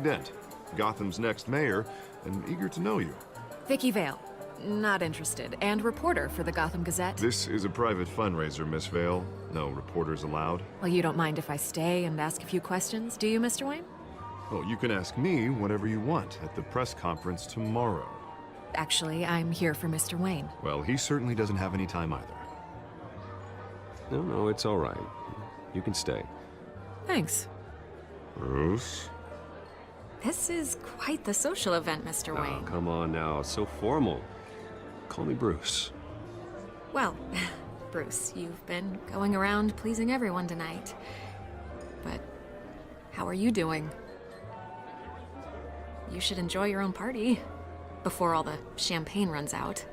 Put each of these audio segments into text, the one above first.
Dent, Gotham's next mayor, and eager to know you. Vicky Vale. Not interested. And reporter for the Gotham Gazette. This is a private fundraiser, Miss Vale. No reporters allowed. Well, you don't mind if I stay and ask a few questions, do you, Mr. Wayne? Well, you can ask me whatever you want at the press conference tomorrow. Actually, I'm here for Mr. Wayne. Well, he certainly doesn't have any time either. No, it's all right. You can stay. Thanks. Bruce? This is quite the social event, Mr. Oh, Wayne. come on now. It's so formal. Call me Bruce. Well, Bruce, you've been going around pleasing everyone tonight. But how are you doing? You should enjoy your own party before all the champagne runs out.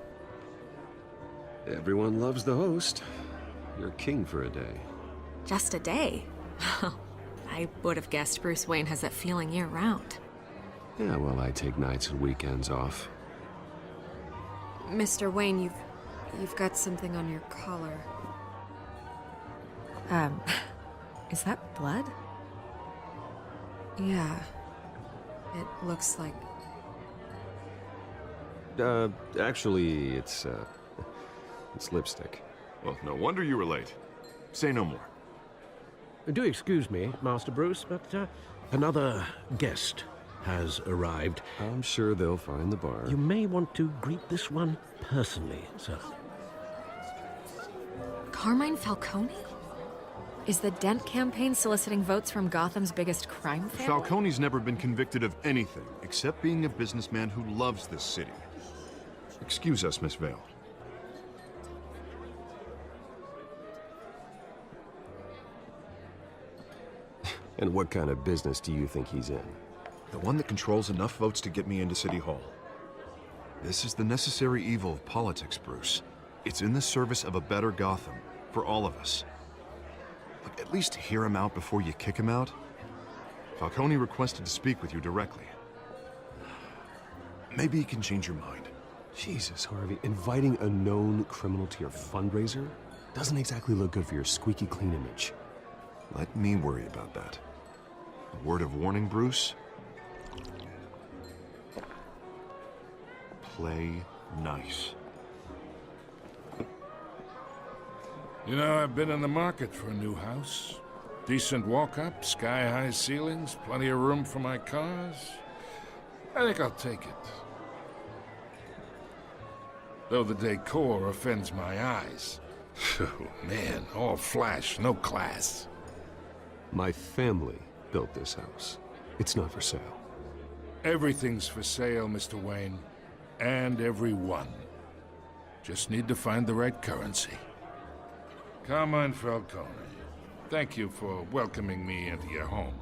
Everyone loves the host. You're king for a day. Just a day? I would have guessed Bruce Wayne has that feeling year-round. Yeah, well, I take nights and weekends off. Mr. Wayne, you've got something on your collar. Is that blood? Yeah. It looks like... Actually, it's lipstick. Well, no wonder you were late. Say no more. Do excuse me, Master Bruce, but another guest has arrived. I'm sure they'll find the bar. You may want to greet this one personally, sir. Carmine Falcone? Is the Dent campaign soliciting votes from Gotham's biggest crime family? Falcone's never been convicted of anything except being a businessman who loves this city. Excuse us, Miss Vale. And what kind of business do you think he's in? The one that controls enough votes to get me into City Hall. This is the necessary evil of politics, Bruce. It's in the service of a better Gotham, for all of us. Look, at least hear him out before you kick him out. Falcone requested to speak with you directly. Maybe he can change your mind. Jesus, Harvey, inviting a known criminal to your fundraiser doesn't exactly look good for your squeaky clean image. Let me worry about that. A word of warning, Bruce? Play nice. You know, I've been in the market for a new house. Decent walk-up, sky-high ceilings, plenty of room for my cars. I think I'll take it. Though the decor offends my eyes. Oh, man, all flash, no class. My family built this house. It's not for sale. Everything's for sale, Mr. Wayne. And everyone. Just need to find the right currency. Carmine Falcone, thank you for welcoming me into your home.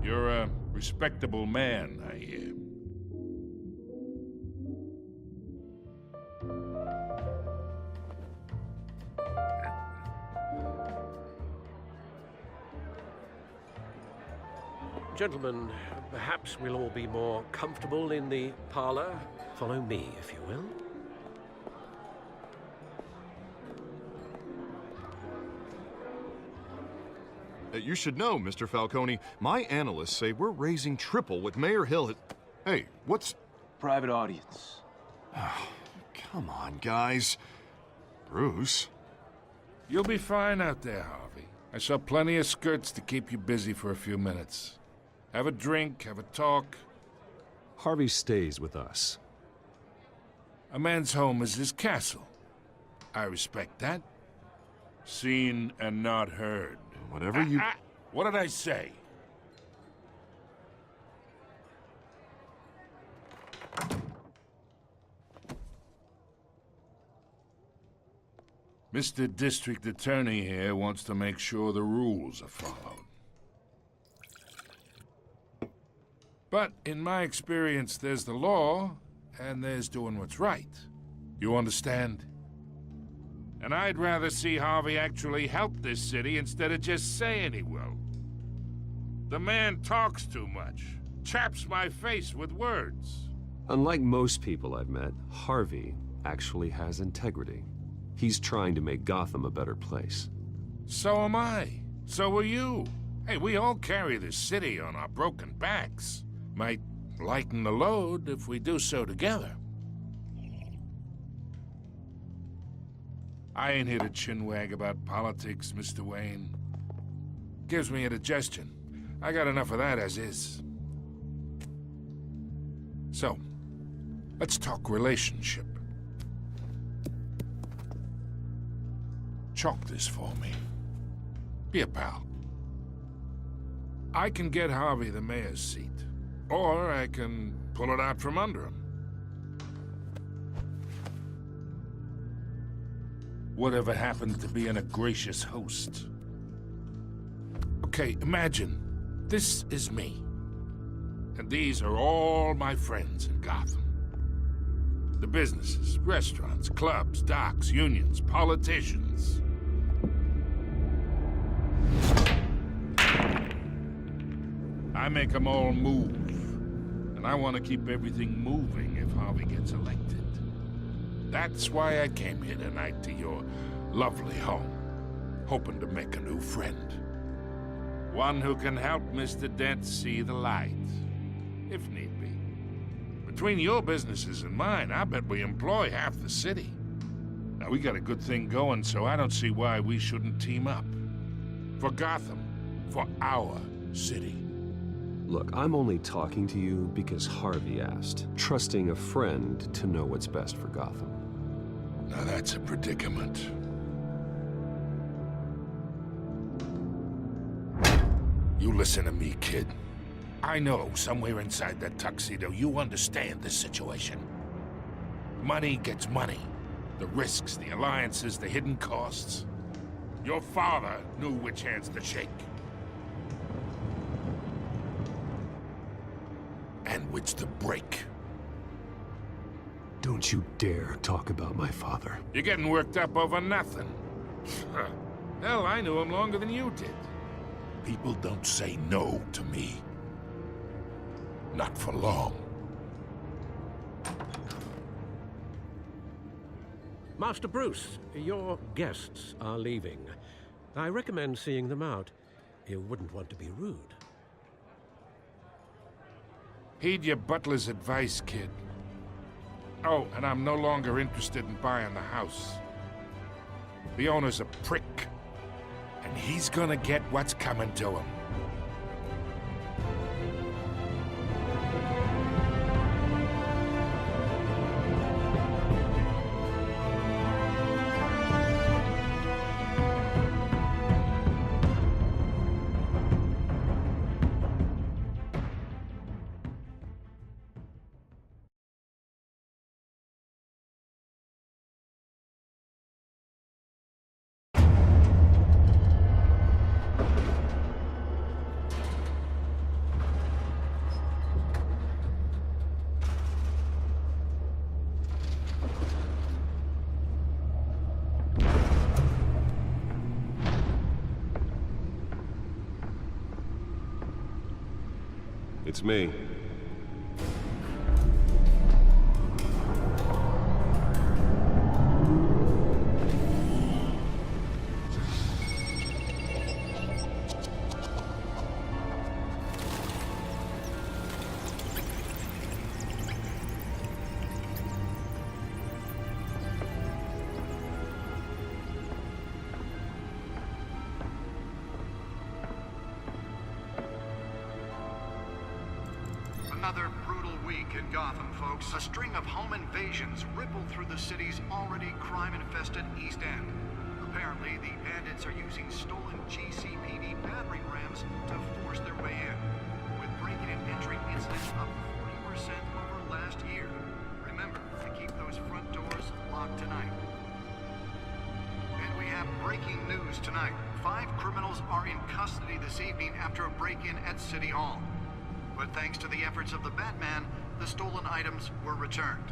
You're a respectable man, I hear. Gentlemen, perhaps we'll all be more comfortable in the parlor. Follow me, if you will. You should know, Mr. Falcone, my analysts say we're raising triple what Mayor Hill has... Hey, what's... Private audience. Oh, come on, guys. Bruce? You'll be fine out there, Harvey. I saw plenty of skirts to keep you busy for a few minutes. Have a drink, have a talk. Harvey stays with us. A man's home is his castle. I respect that. Seen and not heard. Whatever you... What did I say? Mr. District Attorney here wants to make sure the rules are followed. But in my experience, there's the law, and there's doing what's right. You understand? And I'd rather see Harvey actually help this city instead of just saying he will. The man talks too much, chaps my face with words. Unlike most people I've met, Harvey actually has integrity. He's trying to make Gotham a better place. So am I. So are you. Hey, we all carry this city on our broken backs. Might lighten the load if we do so together. I ain't here to chinwag about politics, Mr. Wayne. Gives me indigestion. I got enough of that as is. So, let's talk relationship. Chalk this for me. Be a pal. I can get Harvey the mayor's seat, or I can pull it out from under him. Whatever happened to being a gracious host? Okay, imagine, this is me. And these are all my friends in Gotham. The businesses, restaurants, clubs, docks, unions, politicians. I make them all move. And I want to keep everything moving if Harvey gets elected. That's why I came here tonight to your lovely home, hoping to make a new friend. One who can help Mr. Dent see the light, if need be. Between your businesses and mine, I bet we employ half the city. Now, we got a good thing going, so I don't see why we shouldn't team up. For Gotham, for our city. Look, I'm only talking to you because Harvey asked, trusting a friend to know what's best for Gotham. Now that's a predicament. You listen to me, kid. I know somewhere inside that tuxedo you understand this situation. Money gets money. The risks, the alliances, the hidden costs. Your father knew which hands to shake. And which to break. Don't you dare talk about my father. You're getting worked up over nothing. Hell, I knew him longer than you did. People don't say no to me. Not for long. Master Bruce, your guests are leaving. I recommend seeing them out. You wouldn't want to be rude. Heed your butler's advice, kid. Oh, and I'm no longer interested in buying the house. The owner's a prick. And he's gonna get what's coming to him. It's me. Another brutal week in Gotham, folks. A string of home invasions rippled through the city's already crime-infested East End. Apparently, the bandits are using stolen GCPD battering rams to force their way in, with breaking and entering incidents up 40% over last year. Remember to keep those front doors locked tonight. And we have breaking news tonight. 5 criminals are in custody this evening after a break-in at City Hall. But thanks to the efforts of the Batman, the stolen items were returned.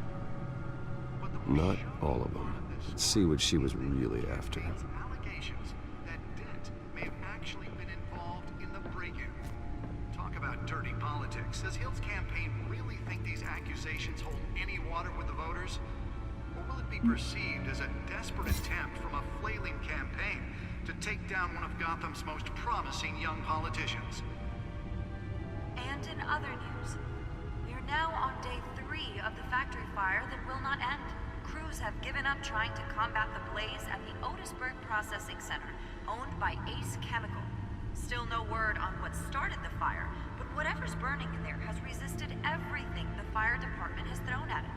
But the Not all of them. Let's see what she was really after. Allegations that Dent may have actually been involved in the break-in. Talk about dirty politics. Does Hill's campaign really think these accusations hold any water with the voters? or will it be perceived as a desperate attempt from a flailing campaign to take down one of Gotham's most promising young politicians? And in other news, we are now on day 3 of the factory fire that will not end. Crews have given up trying to combat the blaze at the Otisburg Processing Center, owned by Ace Chemical. Still no word on what started the fire, but whatever's burning in there has resisted everything the fire department has thrown at it.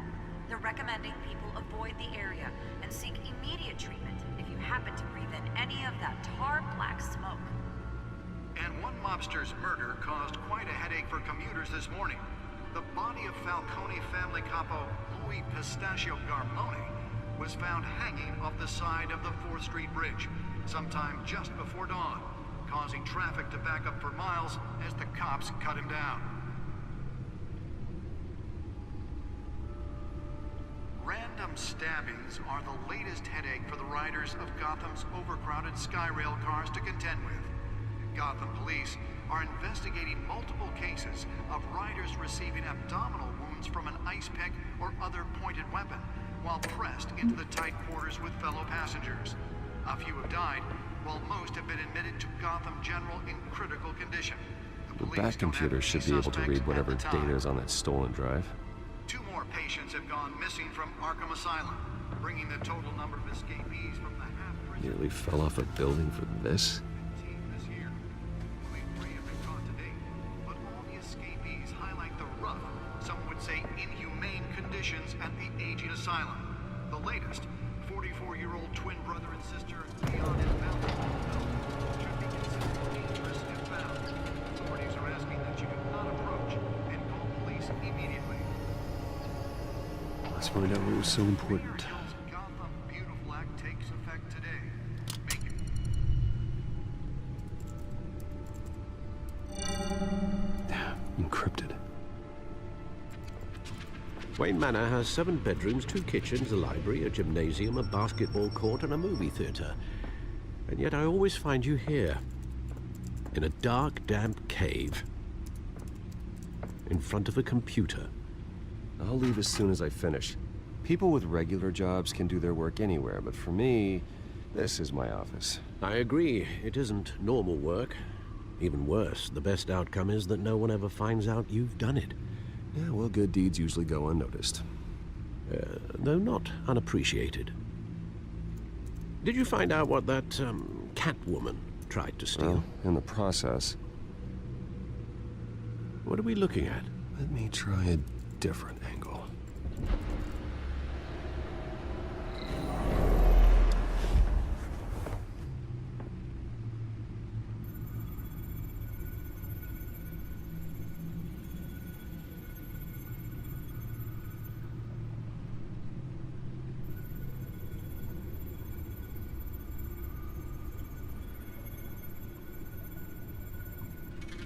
They're recommending people avoid the area and seek immediate treatment if you happen to breathe in any of that tar black smoke. And one mobster's murder caused quite a headache for commuters this morning. The body of Falcone family capo Louis Pistachio Garmone was found hanging off the side of the 4th Street Bridge sometime just before dawn, causing traffic to back up for miles as the cops cut him down. Random stabbings are the latest headache for the riders of Gotham's overcrowded Skyrail cars to contend with. Gotham police are investigating multiple cases of riders receiving abdominal wounds from an ice pick or other pointed weapon while pressed into the tight quarters with fellow passengers. A few have died, while most have been admitted to Gotham General in critical condition. The back computer should be able to read whatever data is on that stolen drive. 2 more patients have gone missing from Arkham Asylum, bringing the total number of escapees from the half-prison Nearly fell off a building for this? this year. Only 3 have been caught to date, but all the escapees highlight the rough, some would say inhumane conditions at the aging asylum. The latest, 44-year-old twin brother and sister Leon and Valerie should be considered dangerous and found. Authorities are asking that you do not approach and call police immediately. Let's find out what was so important. Mayor Hill's Gotham Beautiful Act takes effect today. Encrypted. Wayne Manor has 7 bedrooms, 2 kitchens, a library, a gymnasium, a basketball court, and a movie theater. And yet I always find you here, in a dark, damp cave, in front of a computer. I'll leave as soon as I finish. People with regular jobs can do their work anywhere, but for me, this is my office. I agree, it isn't normal work. Even worse, the best outcome is that no one ever finds out you've done it. Yeah, well, good deeds usually go unnoticed. Though not unappreciated. Did you find out what that, Catwoman tried to steal? Well, in the process, What are we looking at? let me try a different angle.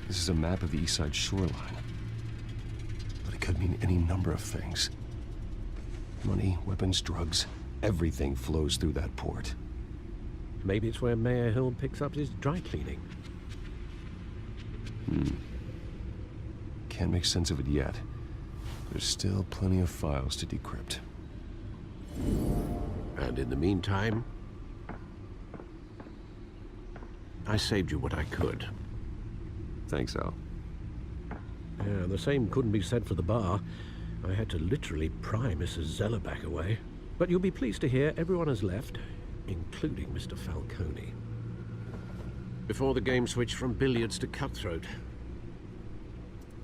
This is a map of the East Side shoreline. But it could mean any number of things. Money, weapons, drugs, everything flows through that port. Maybe it's where Mayor Hill picks up his dry cleaning. Can't make sense of it yet. There's still plenty of files to decrypt. And in the meantime, I saved you what I could. Thanks, Al. Yeah, the same couldn't be said for the bar. I had to literally pry Mrs. Zeller back away. But you'll be pleased to hear everyone has left, including Mr. Falcone. Before the game switched from billiards to cutthroat.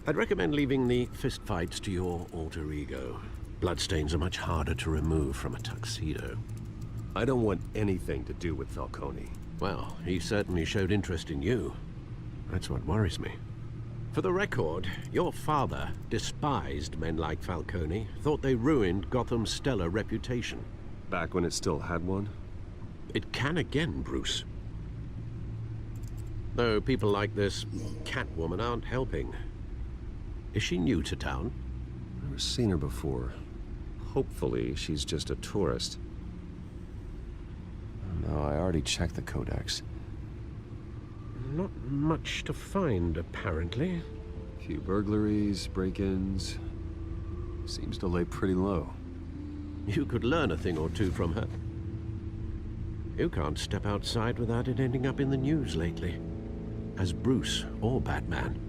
I'd recommend leaving the fistfights to your alter ego. Bloodstains are much harder to remove from a tuxedo. I don't want anything to do with Falcone. Well, he certainly showed interest in you. That's what worries me. For the record, your father despised men like Falcone, thought they ruined Gotham's stellar reputation. Back when it still had one? It can again, Bruce. Though people like this Catwoman aren't helping. Is she new to town? Never seen her before. Hopefully, she's just a tourist. No, I already checked the codex. Not much to find, apparently. Few burglaries, break-ins. Seems to lay pretty low. You could learn a thing or two from her. You can't step outside without it ending up in the news lately. As Bruce or Batman.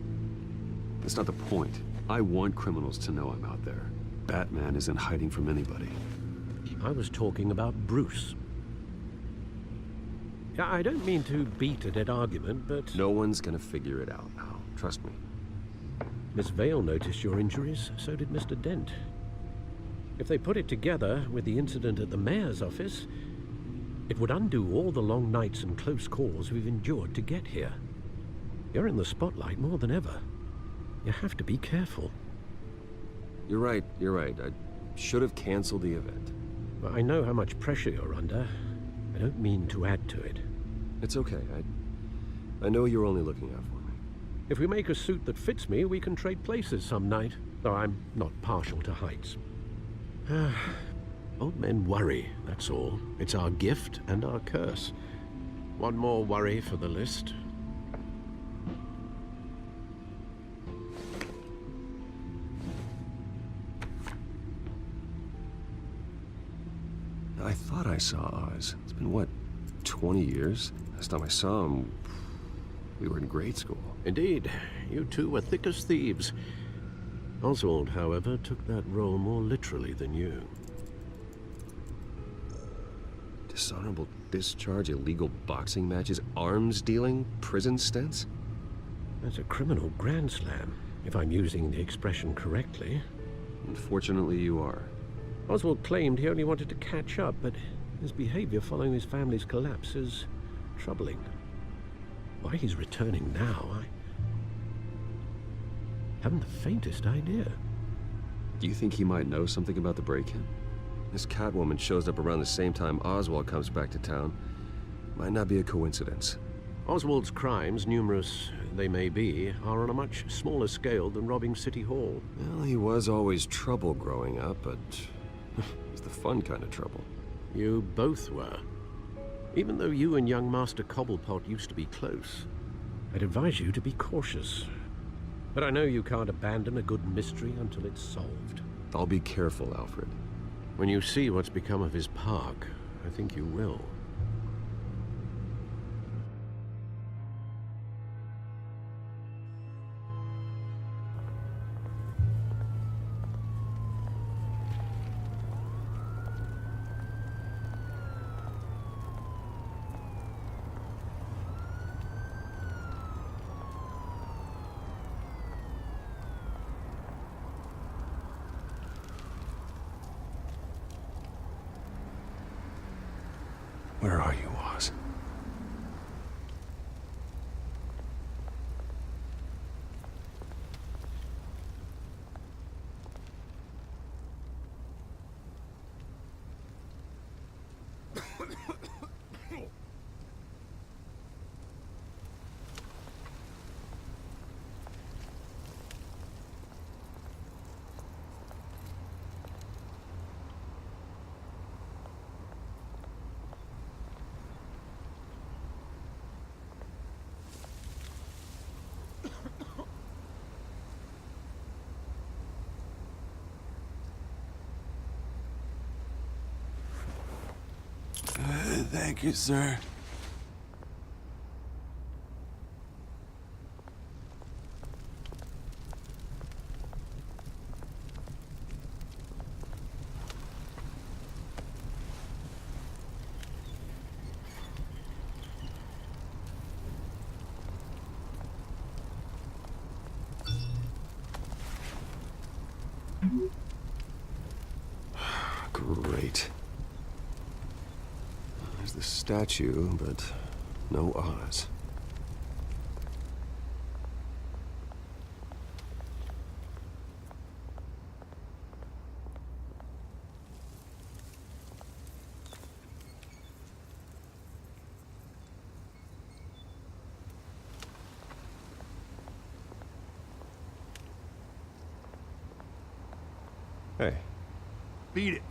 That's not the point. I want criminals to know I'm out there. Batman isn't hiding from anybody. I was talking about Bruce. Yeah, I don't mean to beat a dead argument, but... No one's gonna figure it out now. Trust me. Miss Vale noticed your injuries, so did Mr. Dent. If they put it together with the incident at the mayor's office, it would undo all the long nights and close calls we've endured to get here. You're in the spotlight more than ever. You have to be careful. You're right. I should have canceled the event. I know how much pressure you're under. I don't mean to add to it. It's okay. I know you're only looking out for me. If we make a suit that fits me, we can trade places some night. Though I'm not partial to heights. Old men worry, that's all. It's our gift and our curse. One more worry for the list. I thought I saw Oz. It's been, what, 20 years? Last time I saw him, we were in grade school. Indeed, you two were thick as thieves. Oswald, however, took that role more literally than you. Dishonorable discharge, illegal boxing matches, arms dealing, prison stints? That's a criminal grand slam, if I'm using the expression correctly. Unfortunately, you are. Oswald claimed he only wanted to catch up, but his behavior following his family's collapse is troubling. Why he's returning now, I haven't the faintest idea. Do you think he might know something about the break-in? This Catwoman shows up around the same time Oswald comes back to town. Might not be a coincidence. Oswald's crimes, numerous they may be, are on a much smaller scale than robbing City Hall. Well, he was always trouble growing up, but it's the fun kind of trouble. You both were. Even though you and young Master Cobblepot used to be close, I'd advise you to be cautious. But I know you can't abandon a good mystery until it's solved. I'll be careful, Alfred. When you see what's become of his park, I think you will. Where are you, Oz? Thank you, sir. Great. There's the statue, but no Oz. Hey. Beat it.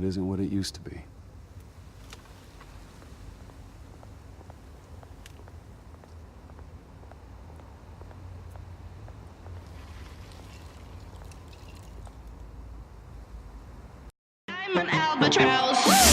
isn't what it used to be. I'm an albatross.